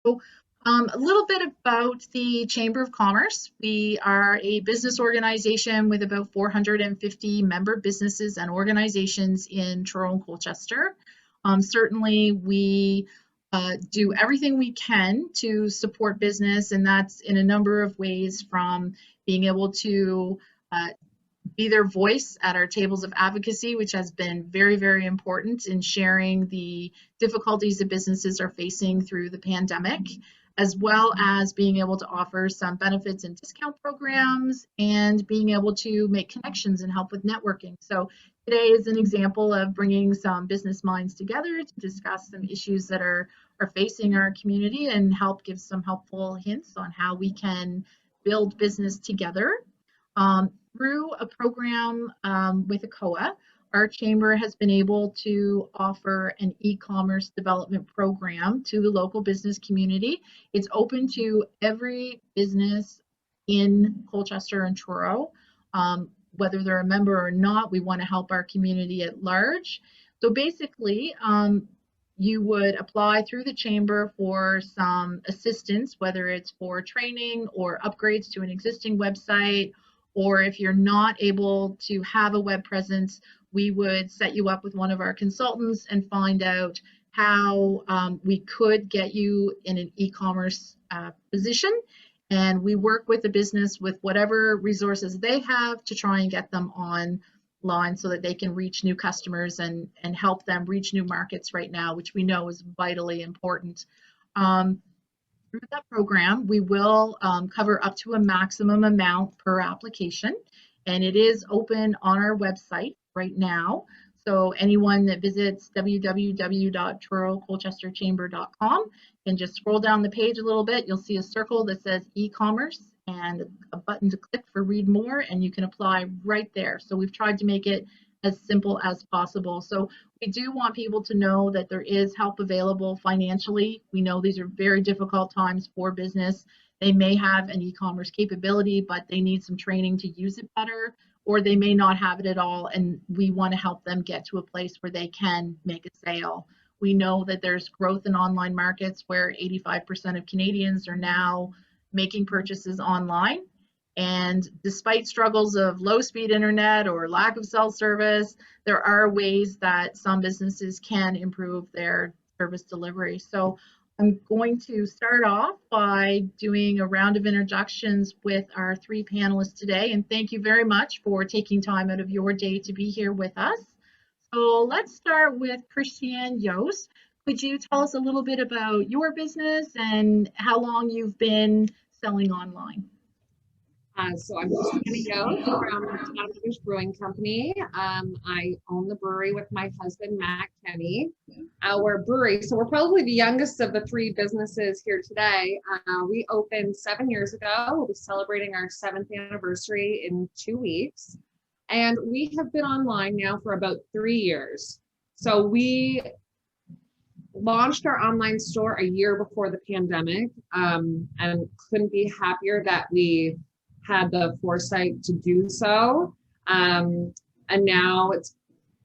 So a little bit about the Chamber of Commerce. We are a business organization with about 450 member businesses and organizations in Truro and Colchester. Certainly, we do everything we can to support business, and that's in a number of ways, from being able to be their voice at our tables of advocacy, which has been very, very important in sharing the difficulties that businesses are facing through the pandemic, as well as being able to offer some benefits and discount programs and being able to make connections and help with networking. So today is an example of bringing some business minds together to discuss some issues that are facing our community and help give some helpful hints on how we can build business together. Through a program with ACOA, our chamber has been able to offer an e-commerce development program to the local business community. It's open to every business in Colchester and Truro. Whether they're a member or not, we want to help our community at large. So basically, you would apply through the chamber for some assistance, whether it's for training or upgrades to an existing website, or if you're not able to have a web presence, we would set you up with one of our consultants and find out how we could get you in an e-commerce position. And we work with the business with whatever resources they have to try and get them online so that they can reach new customers and help them reach new markets right now, which we know is vitally important. Through that program, we will cover up to a maximum amount per application, and it is open on our website right now. So anyone that visits www.trurocolchesterchamber.com can just scroll down the page a little bit. You'll see a circle that says e-commerce and a button to click for read more, and you can apply right there. So we've tried to make it as simple as possible. So we do want people to know that there is help available financially. We know these are very difficult times for business. They may have an e-commerce capability, but they need some training to use it better, or they may not have it at all, and we want to help them get to a place where they can make a sale. We know that there's growth in online markets where 85% of Canadians are now making purchases online. And despite struggles of low-speed internet or lack of cell service, there are ways that some businesses can improve their service delivery. So I'm going to start off by doing a round of introductions with our three panelists today. And thank you very much for taking time out of your day to be here with us. So let's start with Christiane Yost. Could you tell us a little bit about your business and how long you've been selling online? So I'm Christiane Yost from Untitled Brewing Company. I own the brewery with my husband, Matt Kenny. Our brewery, so we're probably the youngest of the three businesses here today. We opened 7 years ago. We'll be celebrating our 7th anniversary in 2 weeks. And we have been online now for about 3 years. So we launched our online store a year before the pandemic, and couldn't be happier that we had the foresight to do so. And now it's,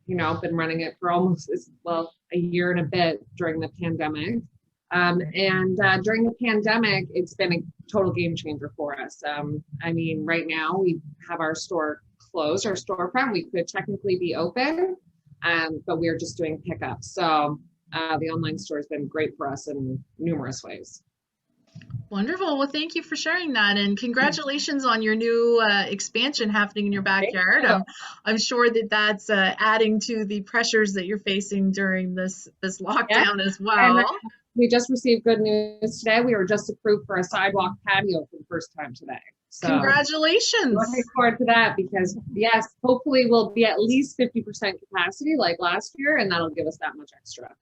been running it for almost, a year and a bit during the pandemic. During the pandemic, it's been a total game changer for us. Right now we have our store closed, our storefront. We could technically be open, but we're just doing pickups. So the online store has been great for us in numerous ways. Wonderful. Well, thank you for sharing that, and congratulations on your new expansion happening in your backyard. I'm sure that that's adding to the pressures that you're facing during this lockdown as well. And we just received good news today. We were just approved for a sidewalk patio for the first time today. So congratulations. Looking forward to that, because yes, hopefully we'll be at least 50% capacity like last year, and that'll give us that much extra.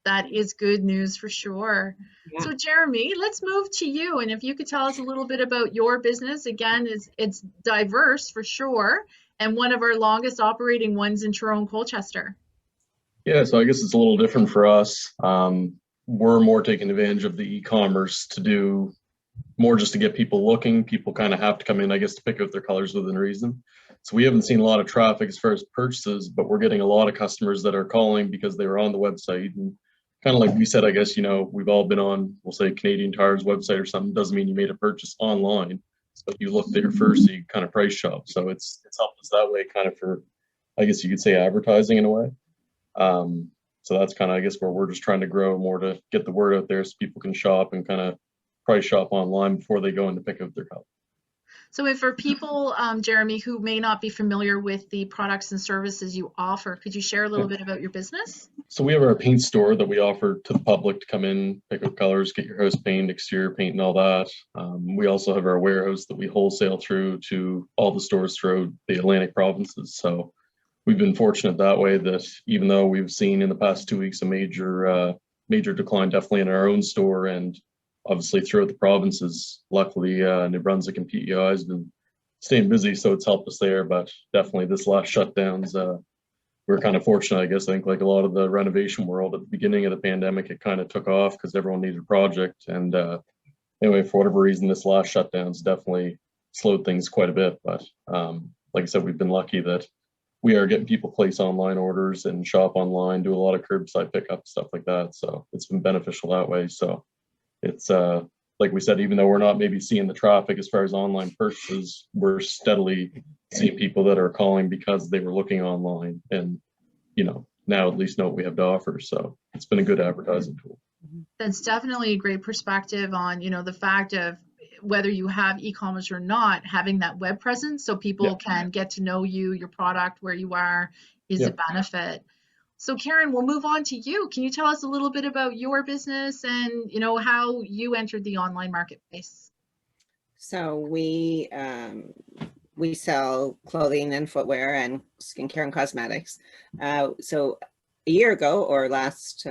That is good news for sure. Yeah. So Jeremy, let's move to you. And if you could tell us a little bit about your business. Again, it's diverse for sure, and one of our longest operating ones in Truro and Colchester. Yeah, so I guess it's a little different for us. We're more taking advantage of the e-commerce to do more just to get people looking. People kind of have to come in, I guess, to pick out their colors within reason. So we haven't seen a lot of traffic as far as purchases, but we're getting a lot of customers that are calling because they were on the website and kind of like we said, I guess, we've all been on, we'll say Canadian Tire's website or something. Doesn't mean you made a purchase online, but you look there first, so you kind of price shop. So it's helped us that way, kind of for, I guess you could say, advertising in a way. So that's kind of, I guess, where we're just trying to grow more to get the word out there so people can shop and kind of price shop online before they go in to pick up their color. So if for people, Jeremy, who may not be familiar with the products and services you offer, could you share a little bit about your business? So we have our paint store that we offer to the public to come in, pick up colors, get your house paint, exterior paint, and all that. We also have our warehouse that we wholesale through to all the stores throughout the Atlantic provinces. So we've been fortunate that way that even though we've seen in the past 2 weeks a major decline, definitely in our own store and obviously throughout the provinces, luckily New Brunswick and PEI has been staying busy, so it's helped us there. But definitely this last shutdowns, we're kind of fortunate, I guess. I think like a lot of the renovation world at the beginning of the pandemic, it kind of took off because everyone needed a project. And anyway, for whatever reason, this last shutdowns definitely slowed things quite a bit. But like I said, we've been lucky that we are getting people place online orders and shop online, do a lot of curbside pickup, stuff like that. So it's been beneficial that way. So it's like we said, even though we're not maybe seeing the traffic as far as online purchases, we're steadily seeing people that are calling because they were looking online and, now at least know what we have to offer. So it's been a good advertising tool. That's definitely a great perspective on, the fact of whether you have e-commerce or not, having that web presence so people can get to know you, your product, where you are is a benefit. So Karen, we'll move on to you. Can you tell us a little bit about your business and, how you entered the online marketplace? So we sell clothing and footwear and skincare and cosmetics. So a year ago or last,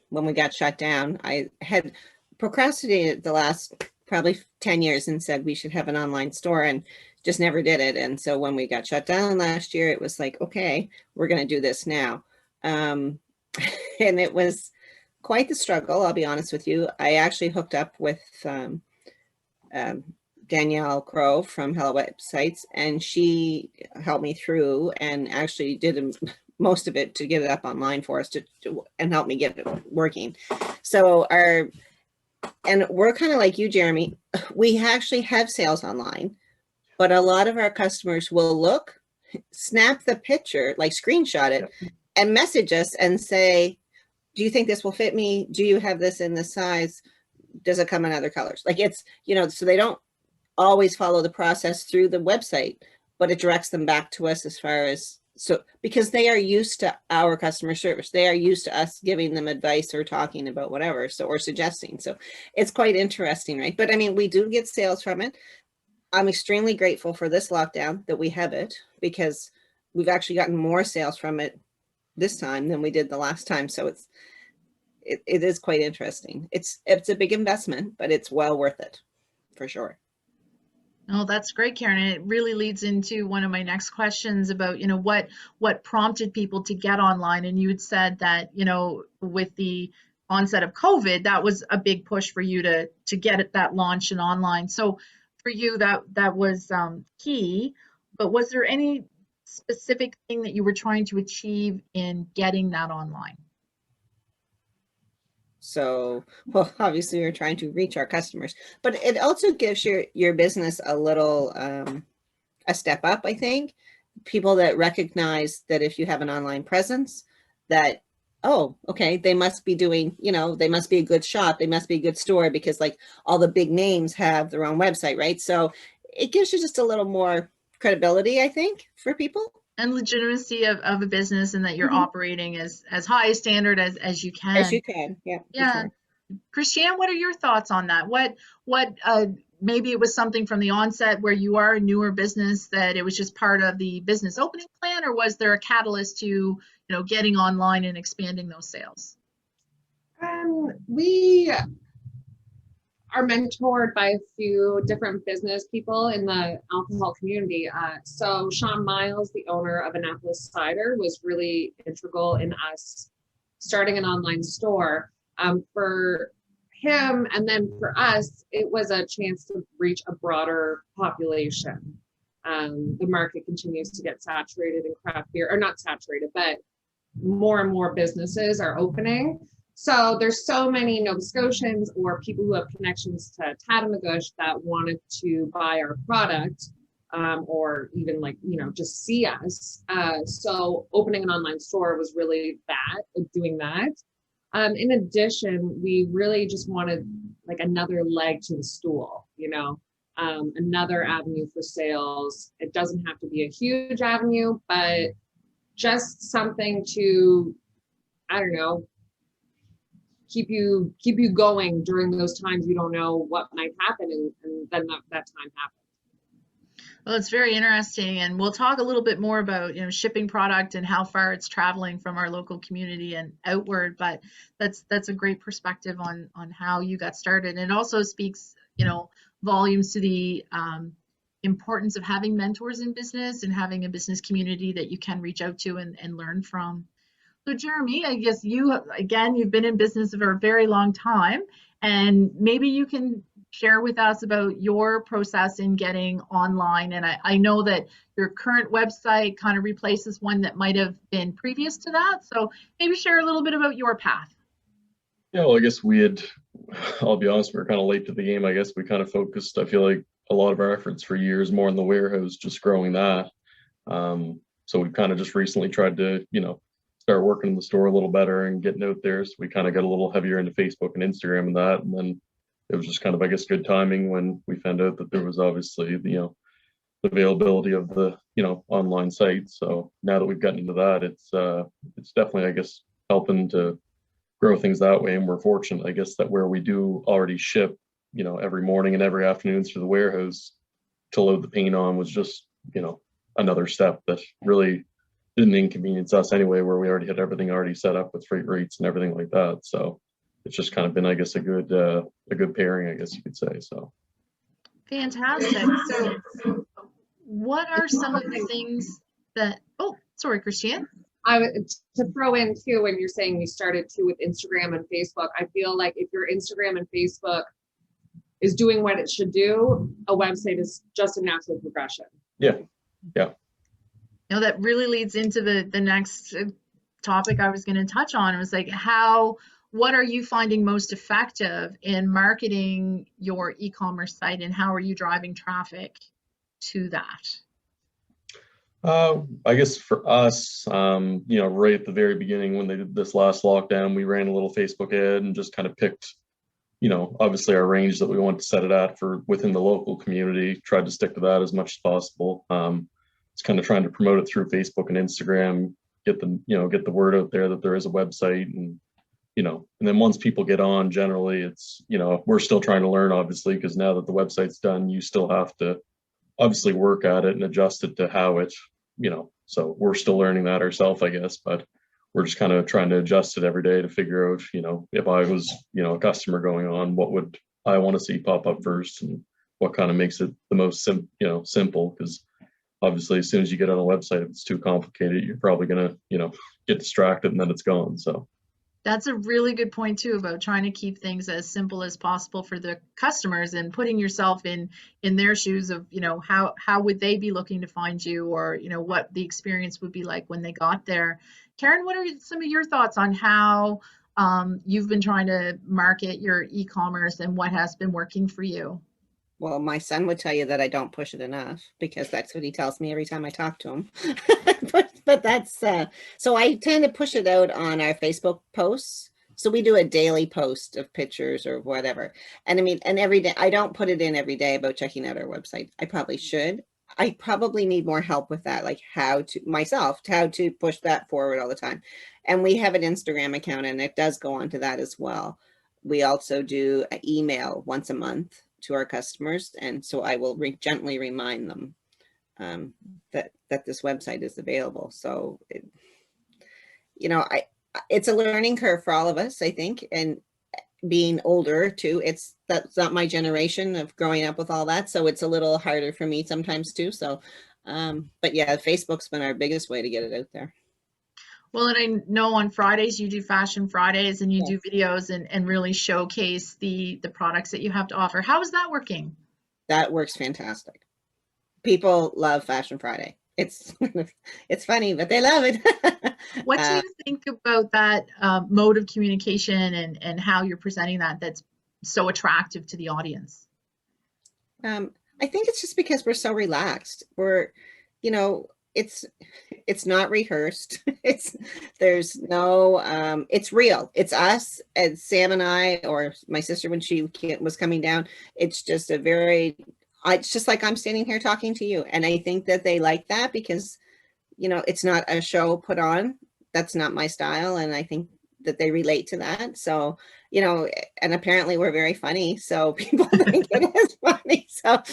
when we got shut down, I had procrastinated the last probably 10 years and said we should have an online store and just never did it. And so when we got shut down last year, it was like, okay, we're going to do this now. And it was quite the struggle, I'll be honest with you. I actually hooked up with Danielle Crow from Hello Websites, and she helped me through and actually did most of it to get it up online for us and help me get it working. So and we're kind of like you, Jeremy. We actually have sales online, but a lot of our customers will look, snap the picture, like screenshot it, and message us and say, do you think this will fit me? Do you have this in this size? Does it come in other colors? Like it's, so they don't always follow the process through the website, but it directs them back to us as far as, because they are used to our customer service. They are used to us giving them advice or talking about whatever, or suggesting. So it's quite interesting, right? But I mean, we do get sales from it. I'm extremely grateful for this lockdown that we have it, because we've actually gotten more sales from it this time than we did the last time. So it is quite interesting. It's a big investment, but it's well worth it for sure. Oh, that's great, Karen. And it really leads into one of my next questions about, what prompted people to get online. And you had said that, with the onset of COVID, that was a big push for you to get it, that launch and online. So for you, that was key. But was there any specific thing that you were trying to achieve in getting that online? So, well, obviously we're trying to reach our customers, but it also gives your business a little, a step up, I think. People that recognize that if you have an online presence, that, oh, okay, they must be doing, they must be a good shop. They must be a good store, because like all the big names have their own website, right? So it gives you just a little more credibility, I think, for people. And legitimacy of a business, and that you're operating as high a standard as you can. As you can, yeah. Yeah. Sure. Christiane, what are your thoughts on that? What maybe it was something from the onset where you are a newer business that it was just part of the business opening plan, or was there a catalyst to, getting online and expanding those sales? We are mentored by a few different business people in the alcohol community. So Sean Miles, the owner of Annapolis Cider, was really integral in us starting an online store. For him and then for us, it was a chance to reach a broader population. The market continues to get saturated in craft beer, or not saturated, but more and more businesses are opening. So there's so many Nova Scotians or people who have connections to Tatamagouche that wanted to buy our product, or even like, just see us. So opening an online store was really doing that. In addition, we really just wanted like another leg to the stool, another avenue for sales. It doesn't have to be a huge avenue, but just something to, I don't know, keep you going during those times you don't know what might happen, and then that time happens. Well, it's very interesting, and we'll talk a little bit more about shipping product and how far it's traveling from our local community and outward. But that's a great perspective on how you got started, and it also speaks volumes to the importance of having mentors in business and having a business community that you can reach out to and learn from. So Jeremy, I guess you've been in business for a very long time, and maybe you can share with us about your process in getting online. And I know that your current website kind of replaces one that might have been previous to that. So maybe share a little bit about your path. Yeah, well, I guess I'll be honest, we were kind of late to the game. I guess we kind of focused, I feel like, a lot of our efforts for years more in the warehouse, just growing that. So we kind of just recently tried to, start working in the store a little better and getting out there. So we kind of got a little heavier into Facebook and Instagram and that. And then it was just kind of, I guess, good timing when we found out that there was obviously, the availability of the, online site. So now that we've gotten into that, it's definitely, I guess, helping to grow things that way. And we're fortunate, I guess, that where we do already ship, every morning and every afternoon through the warehouse, to load the paint on was just, another step that really didn't inconvenience us anyway, where we already had everything already set up with freight rates and everything like that. So it's just kind of been, I guess, a good pairing, I guess you could say. So fantastic. So what are some of the things that, oh, sorry, Christiane. To throw in too, when you're saying we started too with Instagram and Facebook, I feel like if your Instagram and Facebook is doing what it should do, a website is just a natural progression. Yeah. That really leads into the next topic I was going to touch on. It was like, what are you finding most effective in marketing your e-commerce site, and how are you driving traffic to that? I guess for us, right at the very beginning when they did this last lockdown, we ran a little Facebook ad and just kind of picked, obviously our range that we want to set it at for within the local community, tried to stick to that as much as possible. It's kind of trying to promote it through Facebook and Instagram, get the word out there that there is a website, and then once people get on, generally it's, we're still trying to learn, obviously, because now that the website's done, you still have to obviously work at it and adjust it to how it, so we're still learning that ourselves, I guess, but we're just kind of trying to adjust it every day to figure out, if I was, a customer going on, what would I want to see pop up first, and what kind of makes it the most simple, because obviously as soon as you get on a website, if it's too complicated, you're probably going to, get distracted and then it's gone. So that's a really good point too, about trying to keep things as simple as possible for the customers, and putting yourself in their shoes of, how would they be looking to find you, or, what the experience would be like when they got there. Karen, what are some of your thoughts on how you've been trying to market your e-commerce and what has been working for you? Well, my son would tell you that I don't push it enough, because that's what he tells me every time I talk to him. but that's so I tend to push it out on our Facebook posts. So we do a daily post of pictures or whatever. And I mean, and every day, I don't put it in every day about checking out our website. I probably should. I probably need more help with that, like how to push that forward all the time. And we have an Instagram account, and it does go on to that as well. We also do an email once a month to our customers, and so I will gently remind them that this website is available. So it's a learning curve for all of us, I think, and being older too, that's not my generation of growing up with all that, so it's a little harder for me sometimes too. So but yeah, Facebook's been our biggest way to get it out there. Well, and I know on Fridays you do Fashion Fridays, and you do videos and really showcase the products that you have to offer. How is that working? That works fantastic. People love Fashion Friday. it's it's funny, but they love it. What do you think about that mode of communication and how you're presenting that that's so attractive to the audience? I think it's just because we're so relaxed. We're, you know, it's not rehearsed. There's no it's real. It's us, and Sam and I, or my sister when she was coming down. It's just a very it's just like I'm standing here talking to you. And I think that they like that because, it's not a show put on. That's not my style. And I think that they relate to that. So, and apparently we're very funny. So people think it is funny. So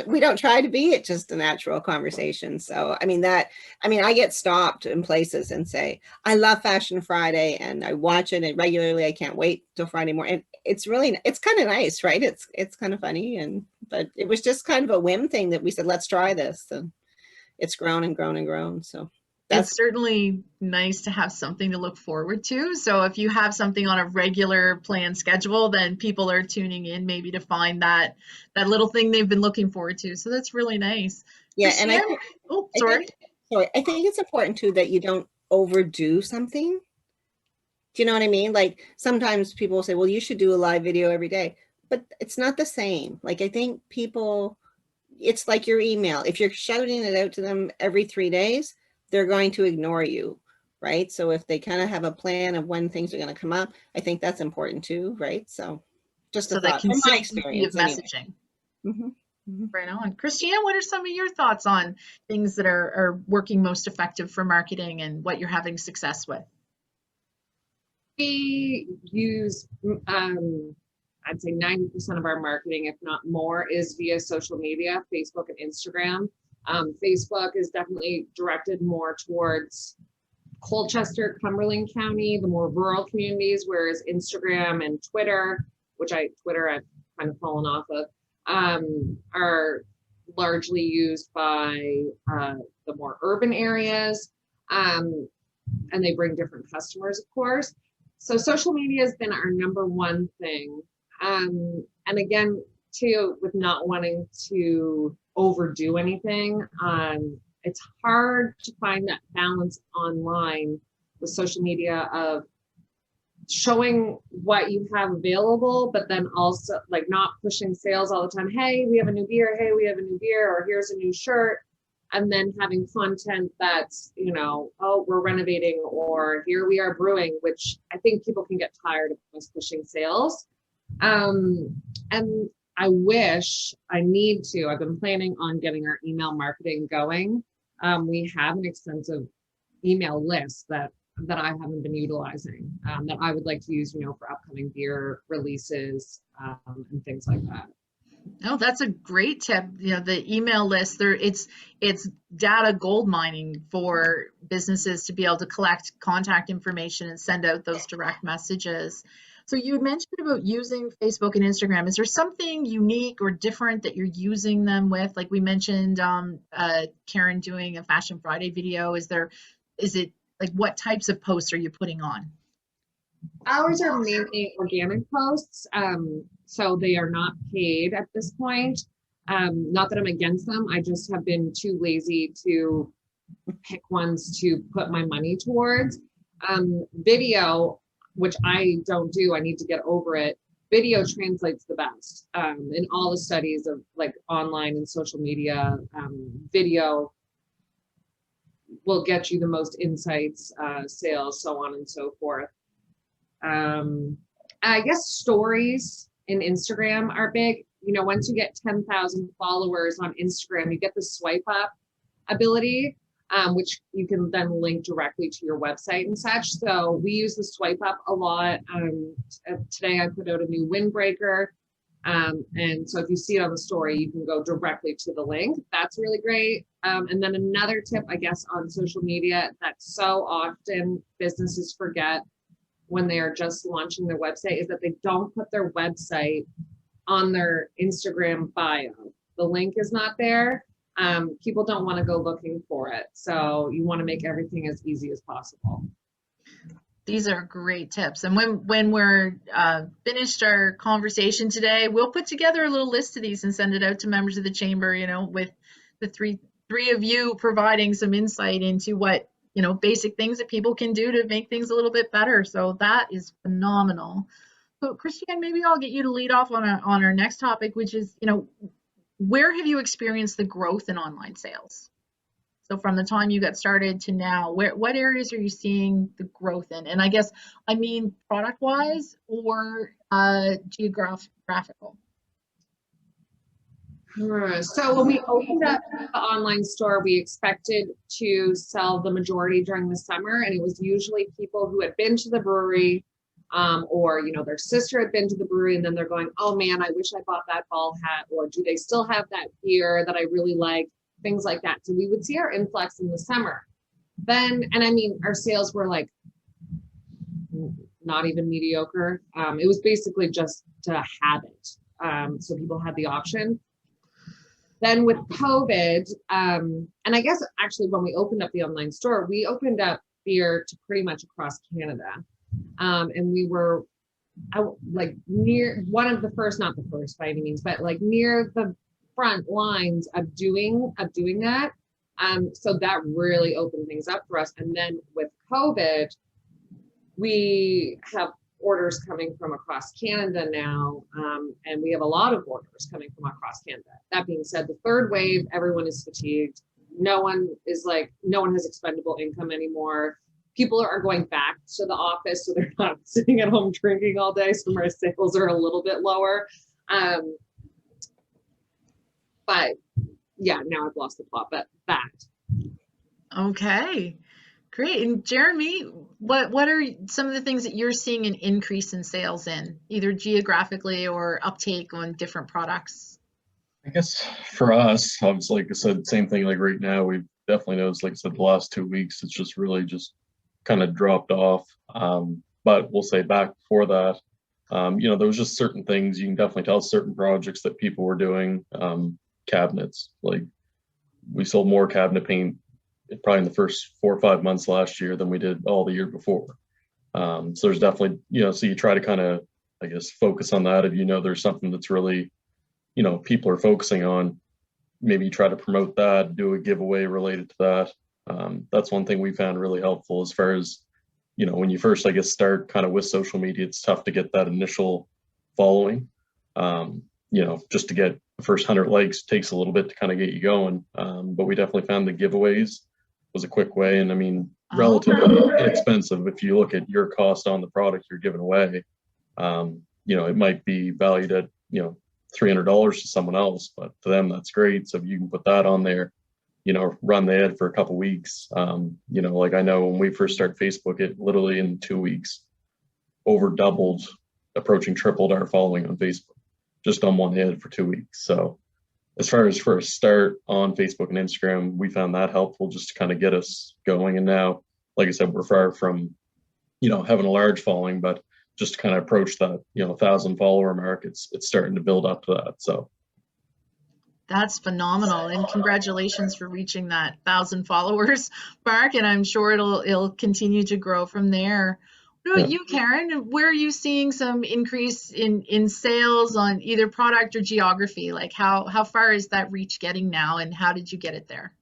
we don't try to be, it's just a natural conversation. So, I get stopped in places and say, I love Fashion Friday and I watch it regularly. I can't wait till Friday morning. And it's kind of nice, right? It's kind of funny. But it was just kind of a whim thing that we said, let's try this. And it's grown and grown and grown. So it's certainly nice to have something to look forward to. So if you have something on a regular planned schedule, then people are tuning in maybe to find that little thing they've been looking forward to. So that's really nice. Yeah, Christiane? I think it's important too that you don't overdo something. Do you know what I mean? Like sometimes people say, well, you should do a live video every day, but it's not the same. Like I think it's like your email. If you're shouting it out to them every 3 days, they're going to ignore you, right? So if they kind of have a plan of when things are going to come up, I think that's important too, right? So just a thought from my experience of messaging. Anyway. Mm-hmm. Right on. Christiane, what are some of your thoughts on things that are working most effective for marketing and what you're having success with? We use, I'd say 90% of our marketing, if not more, is via social media, Facebook and Instagram. Facebook is definitely directed more towards Colchester, Cumberland County, the more rural communities, whereas Instagram and Twitter, Twitter I've kind of fallen off of, are largely used by the more urban areas, and they bring different customers, of course. So social media has been our number one thing. And again, too, with not wanting to overdo anything, it's hard to find that balance online with social media of showing what you have available, but then also like not pushing sales all the time. Hey, we have a new beer. Hey, we have a new beer, or here's a new shirt. And then having content that's, oh, we're renovating, or here we are brewing, which I think people can get tired of us pushing sales. And I've been planning on getting our email marketing going. We have an extensive email list that I haven't been utilizing, that I would like to use, for upcoming beer releases, and things like that. Oh, that's a great tip. The email list it's data gold mining for businesses to be able to collect contact information and send out those direct messages. So you had mentioned about using Facebook and Instagram. Is there something unique or different that you're using them with? Like we mentioned, Karen doing a Fashion Friday video. Is it like what types of posts are you putting on? Ours are mainly organic posts, so they are not paid at this point. Not that I'm against them, I just have been too lazy to pick ones to put my money towards. Video, which I don't do, I need to get over it. Video translates the best. In all the studies of like online and social media, video will get you the most insights, sales, so on and so forth. I guess stories in Instagram are big. Once you get 10,000 followers on Instagram, you get the swipe up ability, which you can then link directly to your website and such. So we use the swipe up a lot. Today I put out a new windbreaker. And so if you see it on the story, you can go directly to the link. That's really great. And then another tip, I guess, on social media that so often businesses forget when they are just launching their website is that they don't put their website on their Instagram bio. The link is not there. People don't want to go looking for it. So you want to make everything as easy as possible. These are great tips. And when we're finished our conversation today, we'll put together a little list of these and send it out to members of the chamber, with the three three of you providing some insight into what, you know, basic things that people can do to make things a little bit better. So that is phenomenal. So Christiane, maybe I'll get you to lead off on our next topic, which is, you know, where have you experienced the growth in online sales? So from the time you got started to now, what areas are you seeing the growth in? And I guess, I mean, product-wise or geographical? So when we opened up the online store, we expected to sell the majority during the summer, and it was usually people who had been to the brewery, or you know, their sister had been to the brewery, and then they're going, oh man, I wish I bought that ball hat, or do they still have that beer that I really like, things like that. So we would see our influx in the summer. Then, and I mean, our sales were like not even mediocre. It was basically just to have it. So people had the option. Then with COVID, and I guess actually when we opened up the online store, we opened up beer to pretty much across Canada. And we were like near one of the first, not the first by any means, but like near the front lines of doing that. So that really opened things up for us. And then with COVID, we have orders coming from across Canada now, and we have a lot of orders coming from across Canada. That being said, the third wave, everyone is fatigued. No one has expendable income anymore. People are going back to the office, so they're not sitting at home drinking all day, so our sales are a little bit lower. But yeah, now I've lost the plot, but that. Okay. Great. And Jeremy, what are some of the things that you're seeing an increase in sales in, either geographically or uptake on different products? I guess for us, obviously, like I said, same thing. Like right now, we've definitely noticed, like I said, the last 2 weeks, it's just really just kind of dropped off. But we'll say back before that, you know, there was just certain things you can definitely tell, certain projects that people were doing. Cabinets, like we sold more cabinet paint probably in the first 4 or 5 months last year than we did all the year before. So there's definitely, you know, so you try to kind of, I guess, focus on that. If you know there's something that's really, you know, people are focusing on, maybe you try to promote that, do a giveaway related to that. That's one thing we found really helpful as far as, you know, when you first, I guess, start kind of with social media, it's tough to get that initial following. You know, just to get the first 100 likes takes a little bit to kind of get you going. But we definitely found the giveaways was a quick way. And I mean, relatively inexpensive. If you look at your cost on the product you're giving away, you know, it might be valued at, you know, $300 to someone else, but to them, that's great. So if you can put that on there, you know, run the ad for a couple weeks. You know, like I know when we first started Facebook, it literally in 2 weeks over doubled, approaching tripled our following on Facebook, just on one ad for 2 weeks. So as far as for a start on Facebook and Instagram, we found that helpful just to kind of get us going. And now, like I said, we're far from, you know, having a large following, but just to kind of approach that, you know, 1,000 follower mark, it's starting to build up to that. So that's phenomenal, and congratulations for reaching that 1,000 followers mark. And I'm sure it'll continue to grow from there. What about you, Karen? Where are you seeing some increase in sales on either product or geography? Like how far is that reach getting now, and how did you get it there?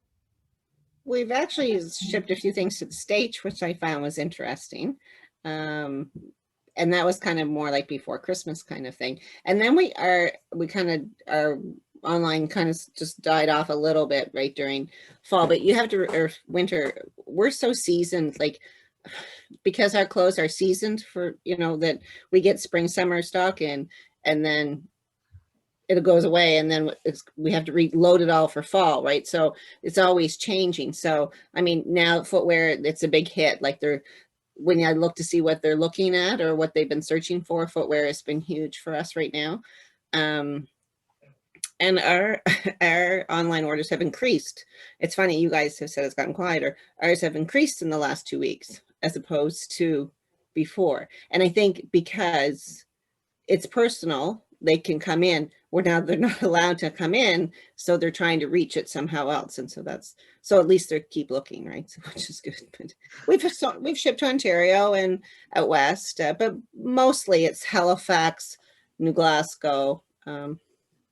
We've actually shipped a few things to the States, which I found was interesting. And that was kind of more like before Christmas kind of thing. And then our online kind of just died off a little bit right during fall, but you have to, or winter, we're so seasoned, like, because our clothes are seasoned for, you know, that we get spring, summer stock in, and then it goes away, and then we have to reload it all for fall, right? So it's always changing. So, I mean, now footwear, it's a big hit. Like when I look to see what they're looking at or what they've been searching for, footwear has been huge for us right now. And our online orders have increased. It's funny, you guys have said it's gotten quieter. Ours have increased in the last 2 weeks as opposed to before. And I think because it's personal, they can come in, they're not allowed to come in, so they're trying to reach it somehow else. And so at least they keep looking, right? So, which is good. But we've shipped to Ontario and out west, but mostly it's Halifax, New Glasgow,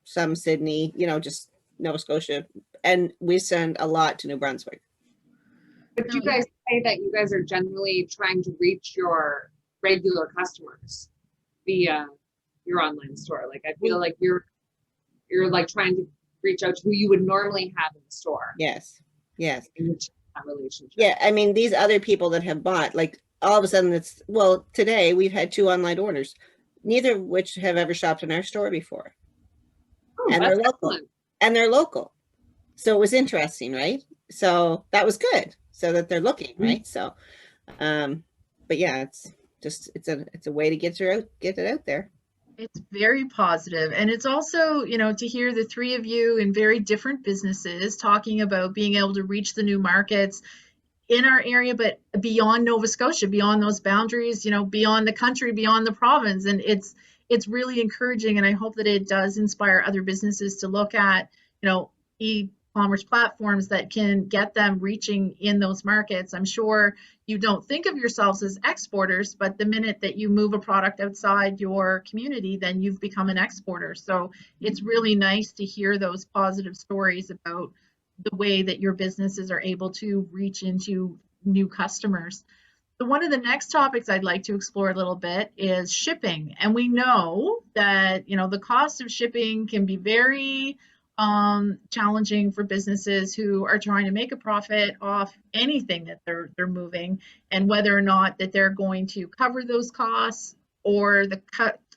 some Sydney, you know, just Nova Scotia, and we send a lot to New Brunswick. But you guys say that you guys are generally trying to reach your regular customers via your online store. Like, I feel like you're like trying to reach out to who you would normally have in the store. Yes. Yes. And that relationship. Yeah. I mean, these other people that have bought, like all of a sudden today we've had 2 online orders, neither of which have ever shopped in our store before. Oh, And they're local. excellent. And they're local. So it was interesting, right? So that was good. So that they're looking, right? So, but yeah, it's a way to get it out there. It's very positive. And it's also, to hear the 3 of you in very different businesses talking about being able to reach the new markets in our area, but beyond Nova Scotia, beyond those boundaries, beyond the country, beyond the province. And it's really encouraging. And I hope that it does inspire other businesses to look at, e-commerce platforms that can get them reaching in those markets. I'm sure you don't think of yourselves as exporters, but the minute that you move a product outside your community, then you've become an exporter. So it's really nice to hear those positive stories about the way that your businesses are able to reach into new customers. So one of the next topics I'd like to explore a little bit is shipping. And we know that, the cost of shipping can be very challenging for businesses who are trying to make a profit off anything that they're moving, and whether or not that they're going to cover those costs or the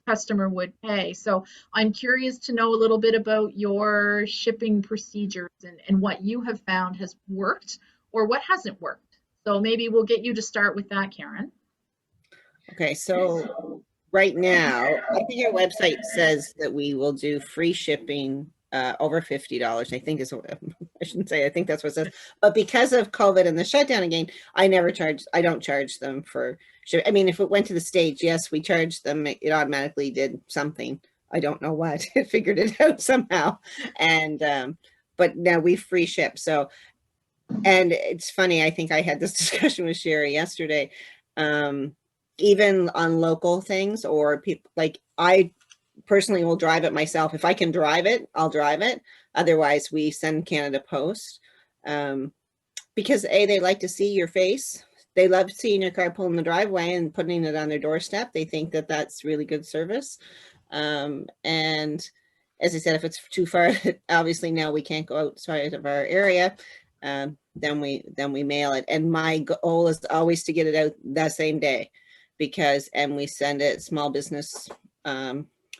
customer would pay. So I'm curious to know a little bit about your shipping procedures and what you have found has worked or what hasn't worked. So maybe we'll get you to start with that, Karen. Okay, so right now, I think our website says that we will do free shipping over $50. I think I shouldn't say, I think that's what it says. But because of COVID and the shutdown again, I don't charge them for shipping. I mean, if it went to the States, yes, we charged them. It automatically did something. I don't know what. It figured it out somehow. And, but now we free ship. So, and it's funny, I think I had this discussion with Sherry yesterday. Even on local things or people, like I personally will drive it myself. If I can drive it, I'll drive it. Otherwise, we send Canada Post because they like to see your face. They love seeing your car pulling the driveway and putting it on their doorstep. They think that that's really good service. And as I said, if it's too far, obviously now we can't go outside of our area. Then we mail it. And my goal is always to get it out that same day and we send it small business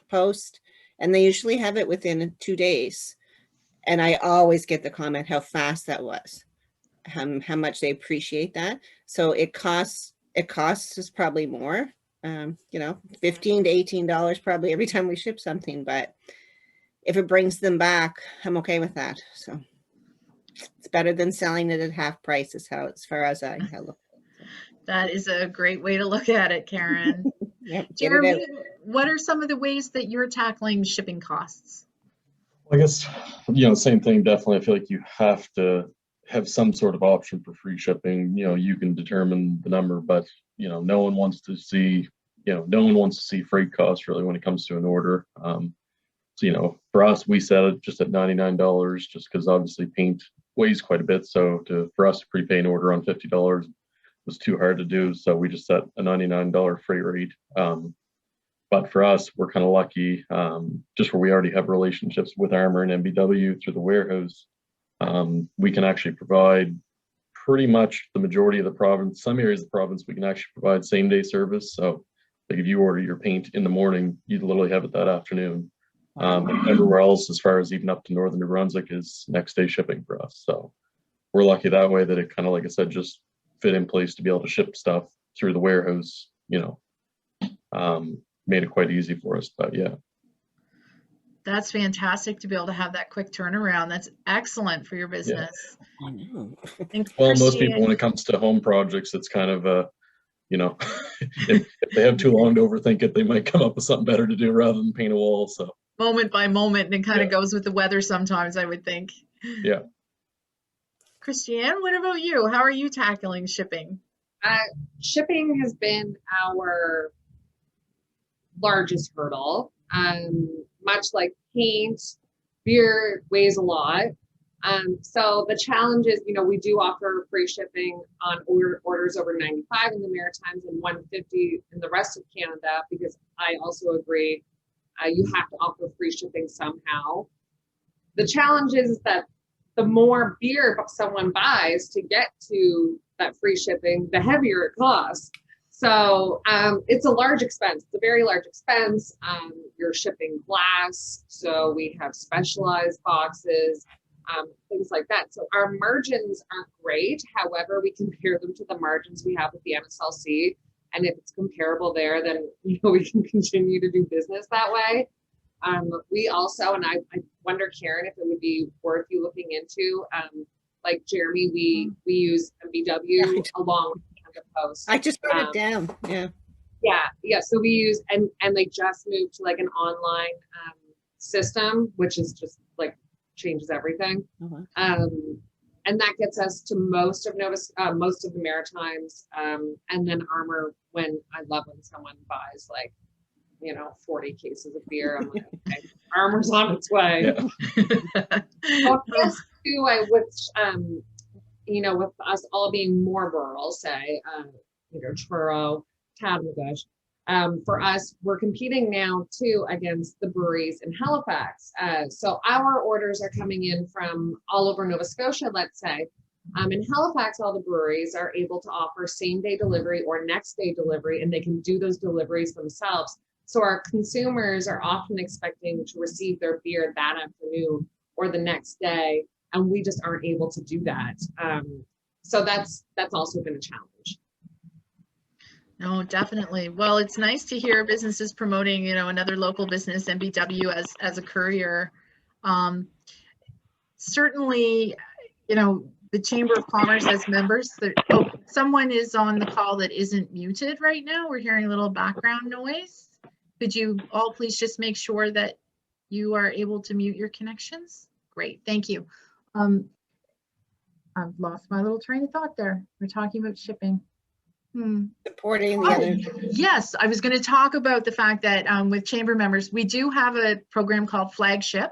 post, and they usually have it within 2 days. And I always get the comment how fast that was, how much they appreciate that. So it costs us probably more, $15 to $18 probably every time we ship something. But if it brings them back, I'm okay with that. So it's better than selling it at half price, as far as I look. That is a great way to look at it, Karen. Yep, Jeremy, what are some of the ways that you're tackling shipping costs? I guess, same thing. Definitely, I feel like you have to have some sort of option for free shipping. You can determine the number, but no one wants to see freight costs really when it comes to an order. So for us, we set it just at $99, just because obviously paint weighs quite a bit. So for us to prepay an order on $50 was too hard to do. So we just set a $99 freight rate. But for us, we're kind of lucky, just where we already have relationships with Armour and MBW through the warehouse. We can actually provide pretty much the majority of the province. Some areas of the province, we can actually provide same day service. So like if you order your paint in the morning, you literally have it that afternoon. And everywhere else, as far as even up to northern New Brunswick, is next day shipping for us. So we're lucky that way that it kind of, like I said, just fit in place to be able to ship stuff through the warehouse, made it quite easy for us. But yeah. That's fantastic to be able to have that quick turnaround. That's excellent for your business. Yeah. I know. Well, most people, when it comes to home projects, it's kind of if they have too long to overthink it, they might come up with something better to do rather than paint a wall. So moment by moment, and it kind of goes with the weather sometimes, I would think. Yeah. Christiane, what about you? How are you tackling shipping? Shipping has been our largest hurdle. Much like paint, beer weighs a lot. So the challenge is, we do offer free shipping on orders over 95 in the Maritimes and 150 in the rest of Canada, because I also agree you have to offer free shipping somehow. The challenge is that the more beer someone buys to get to that free shipping, the heavier it costs. So it's a large expense. It's a very large expense. You're shipping glass, so we have specialized boxes, things like that. So our margins aren't great. However, we compare them to the margins we have with the MSLC. And if it's comparable there, then we can continue to do business that way. We also, and I wonder, Karen, if it would be worth you looking into, like Jeremy, we use MBW along with Canada Post. I just wrote it down. Yeah. So we use, and they just moved to like an online system, which is just like changes everything. And that gets us to most of the Maritimes, and then Armour. I love when someone buys like 40 cases of beer. I'm like, okay, Armour's on its way. Yeah. Well, this too, with us all being more rural, say, Truro, Tadmabush, for us, we're competing now too against the breweries in Halifax. So our orders are coming in from all over Nova Scotia, let's say. In Halifax, all the breweries are able to offer same-day delivery or next-day delivery, and they can do those deliveries themselves. So our consumers are often expecting to receive their beer that afternoon or the next day, and we just aren't able to do that. So that's also been a challenge. No, definitely. Well, it's nice to hear businesses promoting, another local business, MBW, as a courier. Certainly, the Chamber of Commerce has members. Someone is on the call that isn't muted right now. We're hearing a little background noise. Could you all please just make sure that you are able to mute your connections? Great, thank you. I've lost my little train of thought there. We're talking about shipping. Supporting the other. Yes, I was going to talk about the fact that with chamber members, we do have a program called Flagship,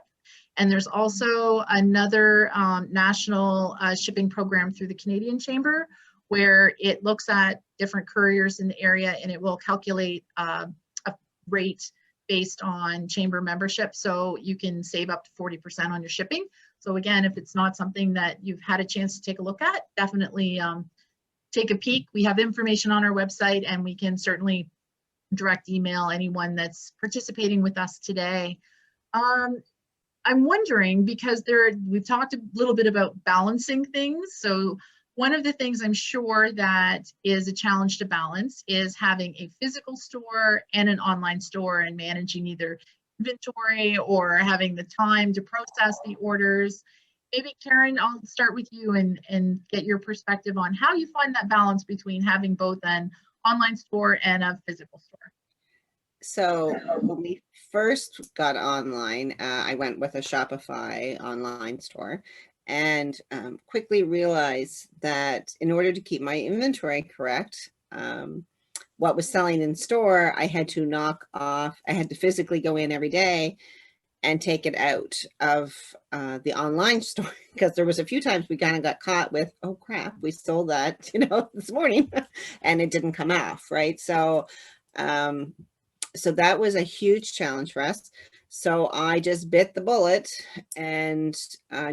and there's also another national shipping program through the Canadian Chamber, where it looks at different couriers in the area, and it will calculate a rate based on chamber membership, so you can save up to 40% on your shipping. So again, if it's not something that you've had a chance to take a look at, definitely take a peek. We have information on our website, and we can certainly direct email anyone that's participating with us today. I'm wondering, because we've talked a little bit about balancing things. So one of the things I'm sure that is a challenge to balance is having a physical store and an online store, and managing either inventory or having the time to process the orders. Maybe Karen, I'll start with you and get your perspective on how you find that balance between having both an online store and a physical store. So when we first got online, I went with a Shopify online store, and quickly realized that in order to keep my inventory correct, what was selling in store, I had to knock off. I had to physically go in every day and take it out of the online store, because there was a few times we kind of got caught with, oh crap, we sold that, this morning, and it didn't come off, right? So, so that was a huge challenge for us. So I just bit the bullet and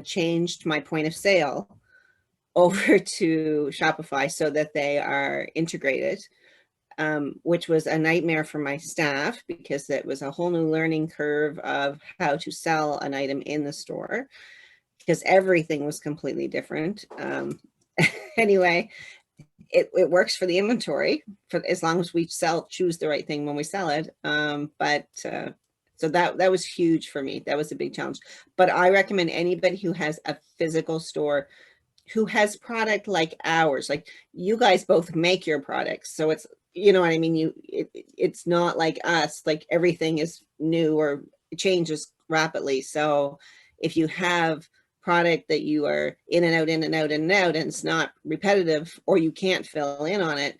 changed my point of sale over to Shopify so that they are integrated, which was a nightmare for my staff, because it was a whole new learning curve of how to sell an item in the store, because everything was completely different. Anyway, it works for the inventory, for as long as we choose the right thing when we sell it. So that was huge for me. That was a big challenge. But I recommend anybody who has a physical store, who has product like ours, like you guys both make your products. So it's, you know what I mean? It's not like us, like everything is new or changes rapidly. So if you have product that you are in and out, in and out, in and out, and it's not repetitive, or you can't fill in on it,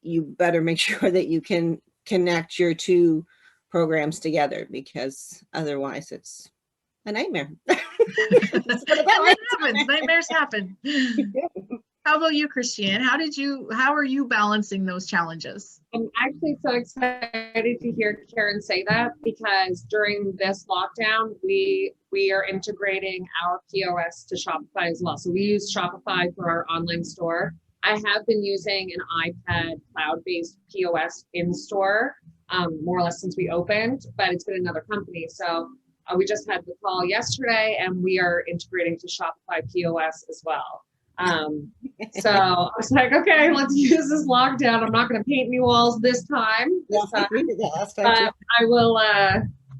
you better make sure that you can connect your two programs together, because otherwise it's a nightmare. It happens. Nightmares happen. How about you, Christiane? How are you balancing those challenges? I'm actually so excited to hear Karen say that, because during this lockdown, we are integrating our POS to Shopify as well. So we use Shopify for our online store. I have been using an iPad cloud-based POS in store, more or less since we opened, but it's been another company. So we just had the call yesterday, and we are integrating to Shopify POS as well. So I was like, okay, let's use this lockdown. I'm not going to paint new walls this time. We did that last time too.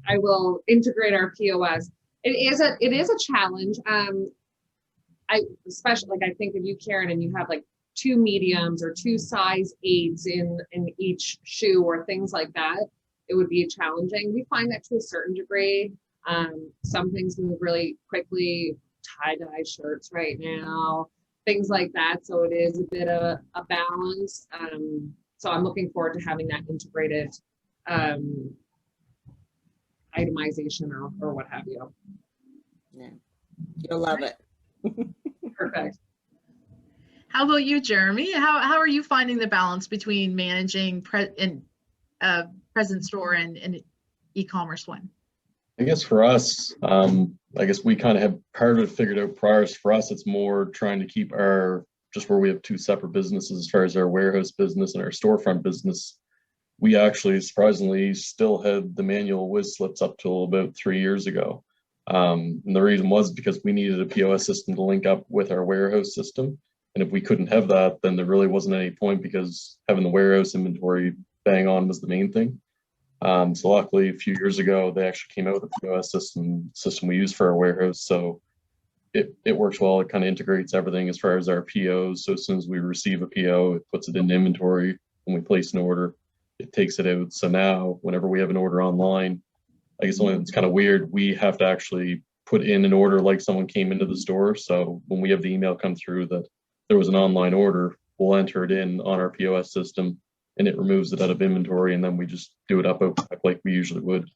I will integrate our POS. It is a challenge. I especially, like, I think of you, Karen, and you have like 2 mediums or 2 size 8s in each shoe or things like that. It would be challenging. We find that to a certain degree. Some things move really quickly. Tie-dye shirts right now, things like that. So it is a bit of a balance. So I'm looking forward to having that integrated itemization or what have you. Yeah, you'll love it. Perfect. How about you, Jeremy? How are you finding the balance between managing present store and e-commerce one? I guess for us, I guess we kind of have part of it figured out prior. For us, it's more trying to keep just where we have 2 separate businesses as far as our warehouse business and our storefront business. We actually surprisingly still had the manual whiz slips up till about 3 years ago. And the reason was because we needed a POS system to link up with our warehouse system. And if we couldn't have that, then there really wasn't any point, because having the warehouse inventory bang on was the main thing. So luckily, a few years ago, they actually came out with a POS system we use for our warehouse. So it works well. It kind of integrates everything as far as our POs. So as soon as we receive a PO, it puts it in inventory. When we place an order, it takes it out. So now whenever we have an order online, I guess only it's kind of weird, we have to actually put in an order like someone came into the store. So when we have the email come through that there was an online order, we'll enter it in on our POS system, and it removes it out of inventory, and then we just do it up like we usually would,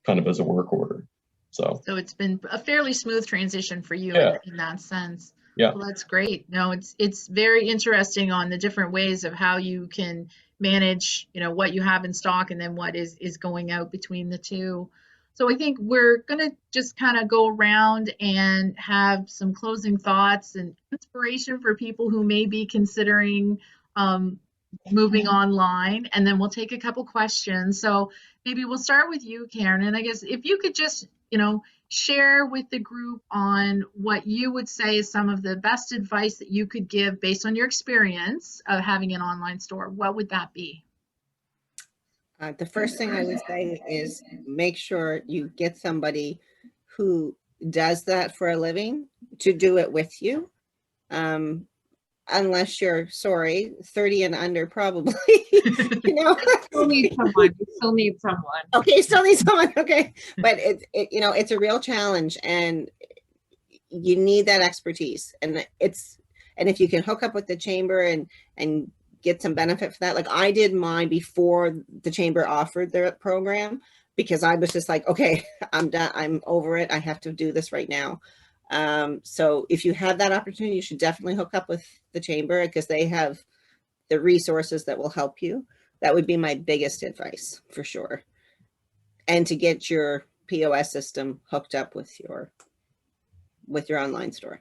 kind of as a work order. So it's been a fairly smooth transition for you in that sense. Yeah. Well, that's great. No, it's very interesting on the different ways of how you can manage, what you have in stock and then what is going out between the two. So I think we're going to just kind of go around and have some closing thoughts and inspiration for people who may be considering moving online, and then we'll take a couple questions. So maybe we'll start with you, Karen, and I guess if you could just, share with the group on what you would say is some of the best advice that you could give based on your experience of having an online store, what would that be? The first thing I would say is make sure you get somebody who does that for a living to do it with you. Unless you're 30 and under, probably. Still need someone. You still need someone. Okay, still need someone. Okay, but it's a real challenge, and you need that expertise. And if you can hook up with the chamber and get some benefit for that, like I did mine before the chamber offered their program, because I was just like, okay, I'm done. I'm over it. I have to do this right now. So if you have that opportunity, you should definitely hook up with the chamber, because they have the resources that will help you. That would be my biggest advice for sure. And to get your POS system hooked up with your online store.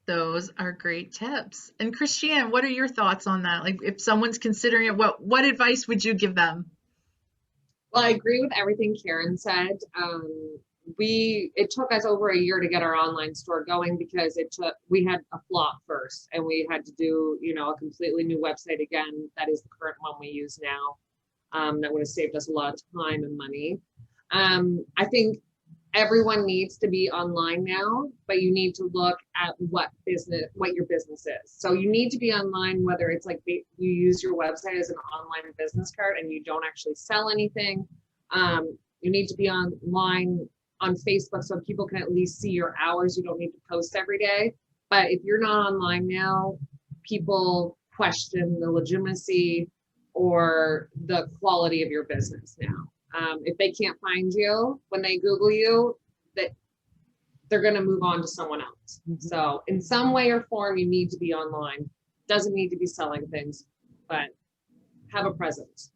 Those are great tips. And Christiane, what are your thoughts on that? Like, if someone's considering it, what advice would you give them? Well, I agree with everything Karen said. It took us over a year to get our online store going, because we had a flop first, and we had to do, a completely new website again. That is the current one we use now. That would have saved us a lot of time and money. I think everyone needs to be online now, but you need to look at what your business is. So you need to be online, whether it's like you use your website as an online business card and you don't actually sell anything. You need to be online on Facebook so people can at least see your hours. You don't need to post every day. But if you're not online now, people question the legitimacy or the quality of your business now. If they can't find you when they Google you, that they're going to move on to someone else. So in some way or form, you need to be online. Doesn't need to be selling things, but have a presence.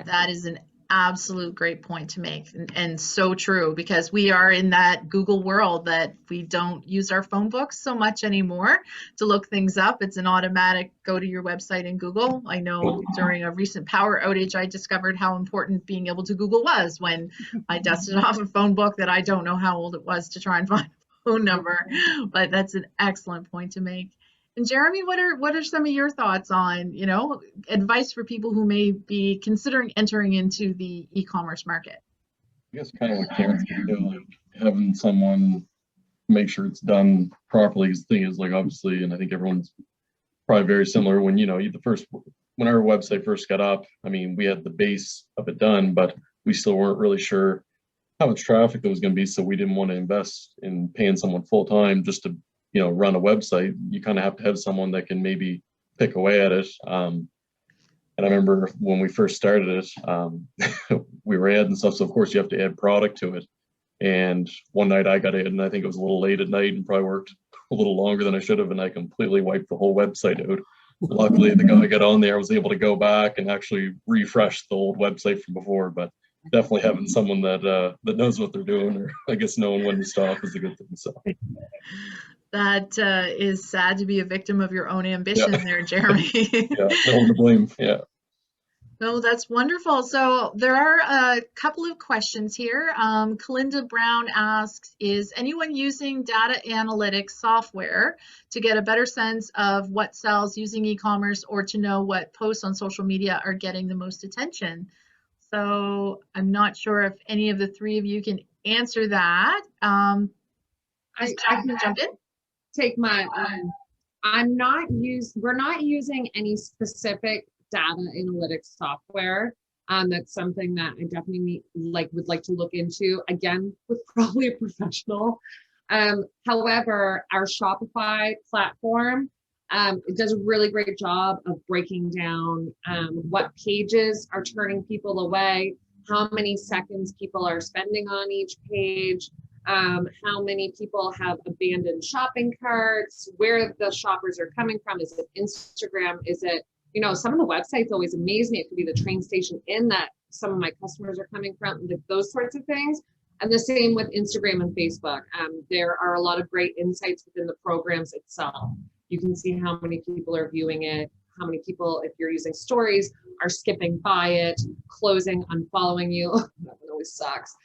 That is an absolute great point to make, and so true, because we are in that Google world that we don't use our phone books so much anymore to look things up. It's an automatic go to your website and Google. I know during a recent power outage, I discovered how important being able to Google was when I dusted off a phone book that I don't know how old it was to try and find a phone number. But that's an excellent point to make. And Jeremy, what are some of your thoughts on, advice for people who may be considering entering into the e-commerce market? I guess kind of what Karen said, like having someone make sure it's done properly. Because the thing is, like, obviously, and I think everyone's probably very similar. When when our website first got up, I mean, we had the base of it done, but we still weren't really sure how much traffic there was going to be. So we didn't want to invest in paying someone full time just to run a website. You kind of have to have someone that can maybe pick away at it. And I remember when we first started it, we were adding stuff. So of course you have to add product to it. And one night I got in, and I think it was a little late at night and probably worked a little longer than I should have. And I completely wiped the whole website out. Luckily, the guy got on there was able to go back and actually refresh the old website from before. But definitely having someone that knows what they're doing, or I guess knowing when to stop, is a good thing. So. That is sad to be a victim of your own ambition there, Jeremy. Yeah, no one to blame. Yeah. No, that's wonderful. So there are a couple of questions here. Kalinda Brown asks, is anyone using data analytics software to get a better sense of what sells using e-commerce, or to know what posts on social media are getting the most attention? So I'm not sure if any of the three of you can answer that. I can jump in. Take my we're not using any specific data analytics software. That's something that I definitely would like to look into, again, with probably a professional. However, our Shopify platform, it does a really great job of breaking down what pages are turning people away, how many seconds people are spending on each page, how many people have abandoned shopping carts, where the shoppers are coming from. Is it Instagram? Is it, some of the websites always amaze me. It could be the train station inn that some of my customers are coming from, those sorts of things. And the same with Instagram and Facebook. There are a lot of great insights within the programs itself. You can see how many people are viewing it, how many people, if you're using stories, are skipping by it, closing, unfollowing you. That one always sucks.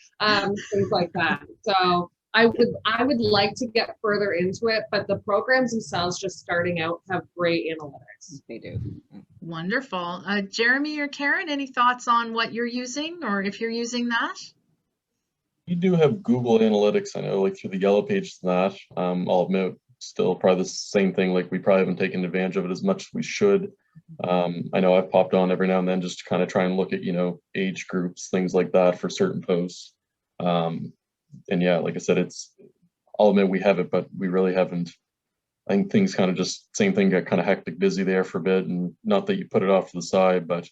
Things like that. So I would like to get further into it, but the programs themselves, just starting out, have great analytics. They do. Wonderful. Jeremy or Karen, any thoughts on what you're using, or if you're using that? We do have Google Analytics, I know, like through the Yellow Pages and that. I'll admit, still probably the same thing, like we probably haven't taken advantage of it as much as we should. I know I've popped on every now and then just to kind of try and look at, age groups, things like that for certain posts. And yeah, like I said, I'll admit we have it, but we really haven't. I think things kind of just, same thing, got kind of hectic busy there for a bit, and not that you put it off to the side, but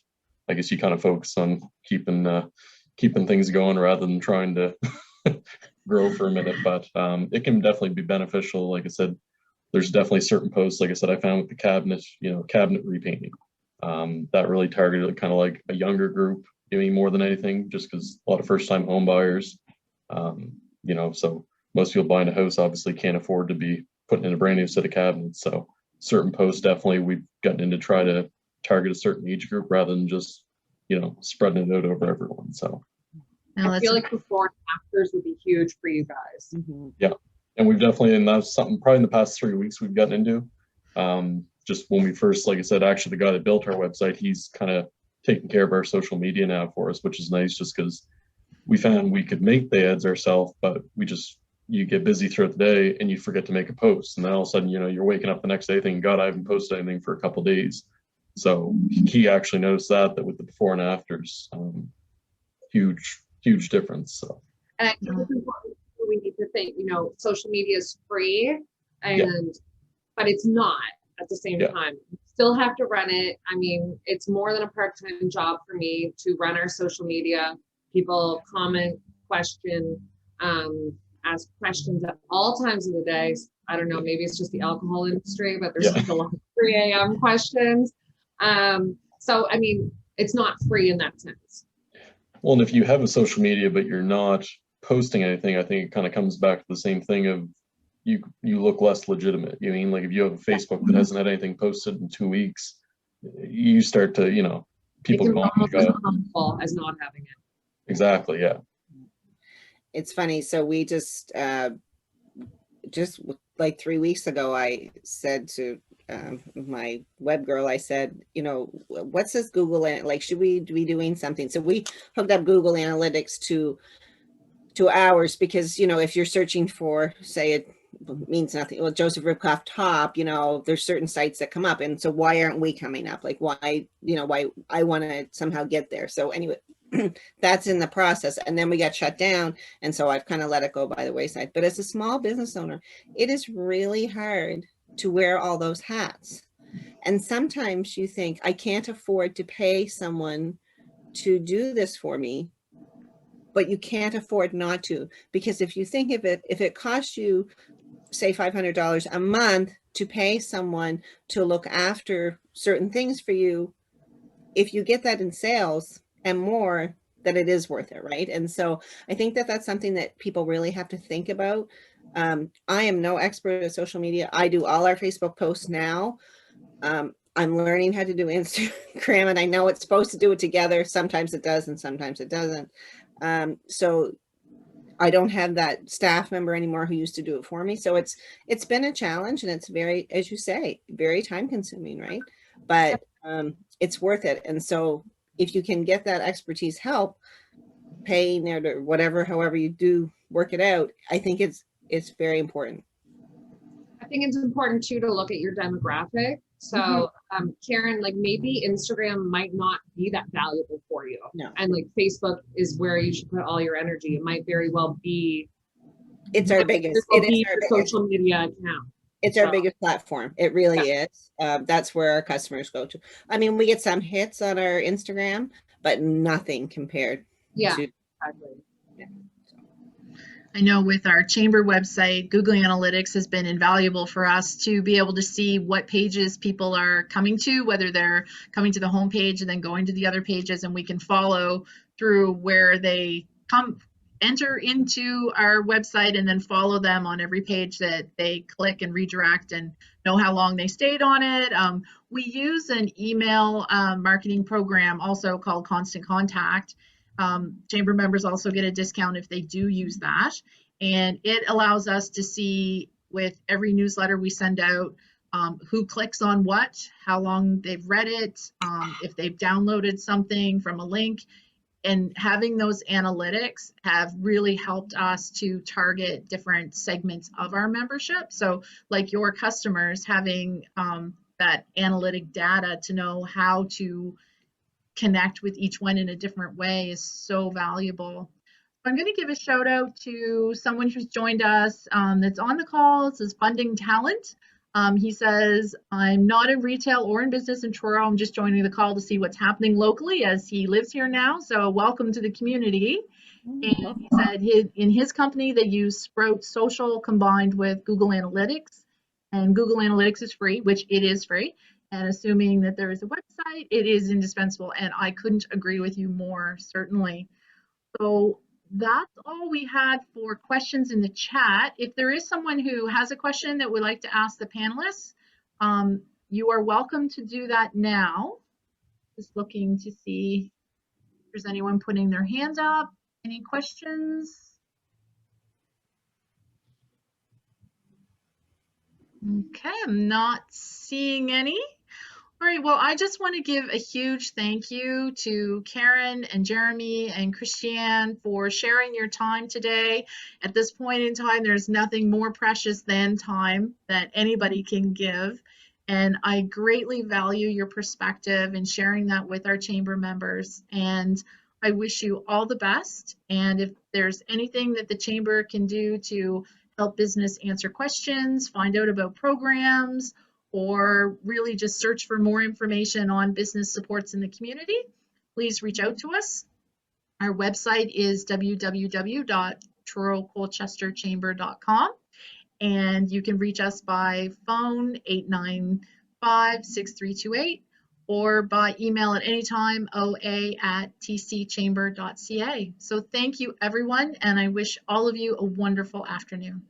I guess you kind of focus on keeping things going rather than trying to grow for a minute. But it can definitely be beneficial. Like I said, there's definitely certain posts, like I said, I found with the cabinet, cabinet repainting, that really targeted kind of like a younger group, more than anything, just because a lot of first-time home buyers, so most people buying a house obviously can't afford to be putting in a brand new set of cabinets. So certain posts, definitely we've gotten into try to target a certain age group rather than just, spreading it out over everyone. So I feel like before and afters would be huge for you guys. Mm-hmm. Yeah. And we've definitely, and that's something probably in the past 3 weeks we've gotten into. Just when we first, like I said, actually the guy that built our website, he's kind of taking care of our social media now for us, which is nice, just because we found we could make the ads ourselves, but you get busy throughout the day and you forget to make a post. And then all of a sudden, you're waking up the next day thinking, God, I haven't posted anything for a couple of days. So he actually noticed that with the before and afters, huge difference. So. And I think it's important, we need to think, social media is free, but it's not at the same time. You still have to run it. I mean, it's more than a part-time job for me to run our social media. People comment, question, ask questions at all times of the day. I don't know, maybe it's just the alcohol industry, but there's just a lot of 3 a.m. questions. So, I mean, it's not free in that sense. Well, and if you have a social media, but you're not posting anything, I think it kind of comes back to the same thing of you look less legitimate. You mean, like if you have a Facebook that hasn't had anything posted in 2 weeks, you start to, people It can going, be almost as harmful as not having it. exactly, yeah. It's funny. So we just like 3 weeks ago, I said to my web girl, I said, what's this Google, like, should we be doing something? So we hooked up Google Analytics to ours, because, if you're searching for, say, it means nothing, well, Joseph Ribkoff top, there's certain sites that come up. And so why aren't we coming up? Like, why I want to somehow get there. So anyway, that's in the process. And then we got shut down. And so I've kind of let it go by the wayside. But as a small business owner, it is really hard to wear all those hats. And sometimes you think, I can't afford to pay someone to do this for me, but you can't afford not to. Because if you think of it, if it costs you, say, $500 a month to pay someone to look after certain things for you, if you get that in sales and more, that it is worth it, right? And so I think that that's something that people really have to think about. I am no expert at social media. I do all our Facebook posts now. I'm learning how to do Instagram, and I know it's supposed to do it together. Sometimes it does and sometimes it doesn't. So I don't have that staff member anymore who used to do it for me. So it's been a challenge, and it's very, as you say, very time consuming, right? But it's worth it. And so if you can get that expertise help, paying or whatever, however you do work it out, I think it's very important. I think it's important too to look at your demographic. So Karen, like maybe Instagram might not be that valuable for you. No. And like Facebook is where you should put all your energy. It might very well be. It's our biggest. It is our biggest social media account. It's our biggest platform. It really is. That's where our customers go to. I mean, we get some hits on our Instagram, but nothing compared to. Exactly. Yeah. I know with our chamber website, Google Analytics has been invaluable for us to be able to see what pages people are coming to, whether they're coming to the home page and then going to the other pages, and we can follow through where they enter into our website and then follow them on every page that they click and redirect, and know how long they stayed on it. We use an email marketing program also called Constant Contact. Chamber members also get a discount if they do use that, and it allows us to see with every newsletter we send out who clicks on what, how long they've read it, if they've downloaded something from a link. And having those analytics have really helped us to target different segments of our membership. So like your customers, having that analytic data to know how to connect with each one in a different way is so valuable. I'm going to give a shout out to someone who's joined us that's on the call. It says Funding Talent. He says, I'm not in retail or in business in Truro. I'm just joining the call to see what's happening locally, as he lives here now. So welcome to the community. And he said in his company, they use Sprout Social combined with Google Analytics. And Google Analytics is free, which it is free. And assuming that there is a website, it is indispensable. And I couldn't agree with you more, certainly. So that's all we had for questions in the chat. If there is someone who has a question that would like to ask the panelists, you are welcome to do that now. Just looking to see if there's anyone putting their hand up. Any questions? Okay, I'm not seeing any. All right, well, I just want to give a huge thank you to Karen and Jeremy and Christiane for sharing your time today. At this point in time, there's nothing more precious than time that anybody can give. And I greatly value your perspective and sharing that with our chamber members. And I wish you all the best. And if there's anything that the chamber can do to help business answer questions, find out about programs, or really just search for more information on business supports in the community, please reach out to us. Our website is www.untitled trurocolchesterchamber.com. And you can reach us by phone 895-6328 or by email at any time, oa@tcchamber.ca. So thank you, everyone, and I wish all of you a wonderful afternoon.